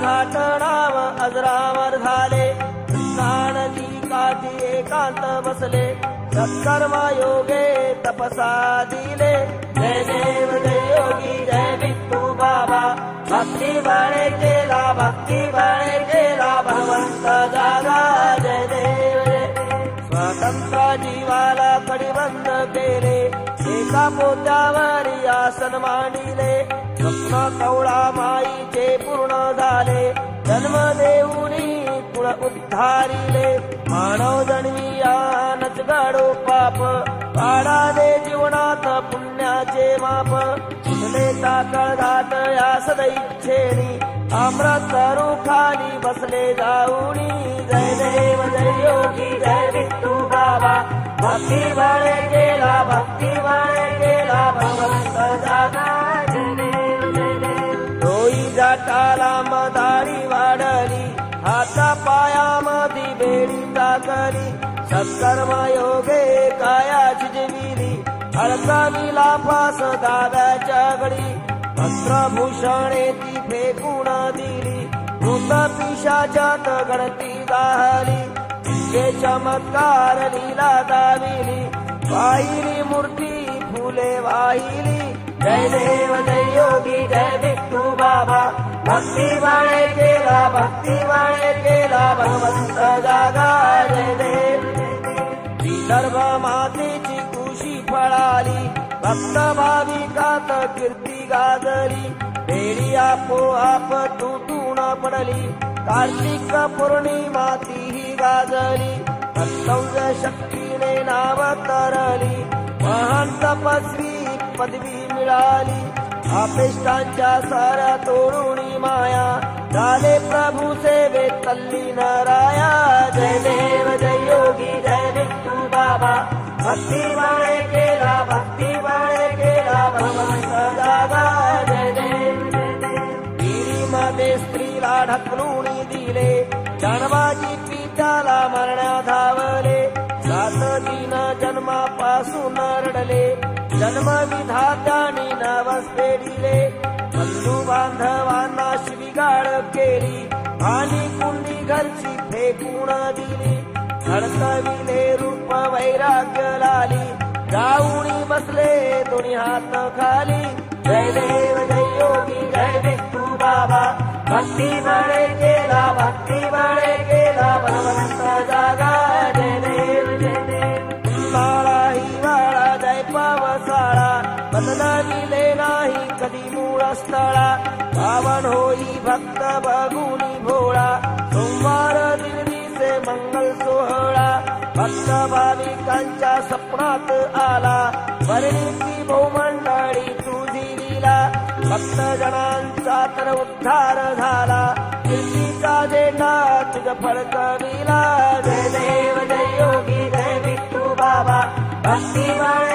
घाट नाम अजरामर झाले कृष्णानदी काठी एकांत बसले सत्कर्म योगे तपसा दिले जय देव जय योगी जय विठू बाबा भक्ती बळे केला भक्ती बळे केला भगवंत जागा जय देव जय स्वतंत्र जीवाला कडिबंद केले एका पोत्यावरी आसन मांडिले स्वप्न कवळा माईचे पूर्ण झाले जन्म देऊनी कुळ उद्धारिले मानव जन्मी यानच गाडो पाप पाडा दे जीवनात पुण्याचे माप तुझले ताकदात या सदैच्छेनी अमृत रूखानी बसले जाऊनी जय देव जय योगी जय विठू बाबा भक्ती बळे केला भक्ती बळे केला भगवंत जागा जय देव जय देव डोई जाटाला मदारी वाढली हाता पायामधी बेडी टाकली सत्कर्म योगे काया झिजविली अडकाविला फास दाव्याच्या गडी वस्त्रभूषणे ती फेकून दिली भूत पिशाचात गणती गाहली इतके चमत्कार लीला दाविली वाहिली मूर्ती फुले वाहिली जय देव जय योगी जय विठू बाबा भक्ती बळे केला भक्ती बळे केला भगवंत जागा जय देव विदर्भ मातेची कुशी फळाली भक्त भाविकात कीर्ती गाजली बेडी आपोआप तुटून पडली कार्तिक पौर्णिमा तीही गाजली अत्तौज शक्तीने नाव तरली महान तपस्वी पदवी मिळाली अपेष्टांच्या साऱ्या तोडूनी माया झाले प्रभू सेवे तल्लीन राया जय देव जय योगी जय विठू बाबा भक्ती बळे केला भक्ती बळे केला भगवंत जागा जय देव जय देव गिरीमध्ये स्त्रीला ढकलून दिले जानवाची पित्याला मरण्या धावले 7 दिन जन्मापासून रडले जन्म विधात्याने नवस फेडिले बंधू बांधवांना शिवीगाळ केली आणि कुंडी घरची फेकून दिली खडकविले रूप वैराग्य लाली जाऊनी बसले दोन्ही हात खाली जय देव जय योगी जय विठू बाबा भक्ती बळे केला भक्ती बळे केला भगवंत जागा जय देव जय देव उन्हाळा हिवाळा जय पावसाळा बदलविले नाही कधी मूळ स्थळा पावन होई भक्त बघुनी भोळा सोमवार दिवसे मंगल सोहळा भक्त भाविकांच्या स्वप्नात आला वर्णिती बहुमंडळी तुझी लीला भक्त जनांचा तर उद्धार झाला कीर्तीचा झेंडा तुझ फडकविला जय देव जय योगी जय विठू बाबा भक्ती बळे